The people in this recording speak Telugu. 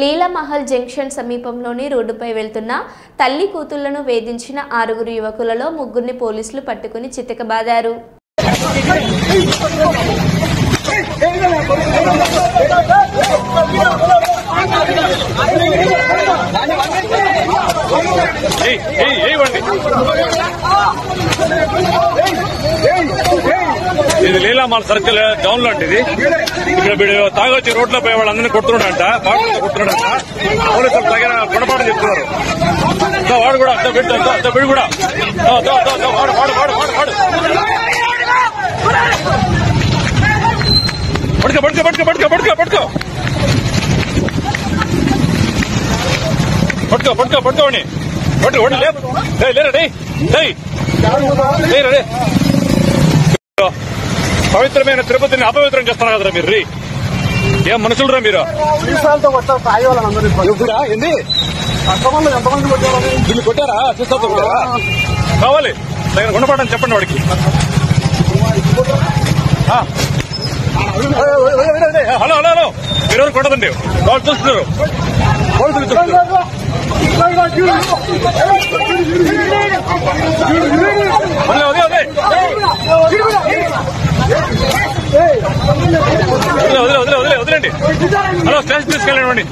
లీలామహల్ జంక్షన్ సమీపంలోని రోడ్డుపై వెళ్తున్న తల్లి కూతుళ్లను వేధించిన 6 యువకులలో 3 పోలీసులు పట్టుకుని చితకబాదారు. ఇది లీలామహల్ సర్కిల్ డౌన్ లాంటిది. ఇక్కడ వీడు తాగొచ్చి రోడ్లో పోయే వాళ్ళందరినీ కొడుతున్నాడంట, కొడుతున్నాడంట. పోలీసులు తగిన గుణపాఠం చెప్తున్నారు. వాడు కూడా వీడు కూడా వాడు పట్టుకోండి లేరా పవిత్రమైన తిరుపతిని అపవిత్రం చేస్తున్నారు కదరా మీరు. ఏం మనుషులరా మీరు? దీన్ని కొట్టారా? చూస్తాతో కొట్టారా? కావాలి తగిన గుణపాఠం చెప్పండి వాడికి. హలో హలో హలో మీరెవరు కొట్టదండి, వాళ్ళు చూస్తున్నారు, పోలీసులు చూస్తున్నారు. వదిలేండి. హలో స్టేషన్ తీసుకెళ్ళండి.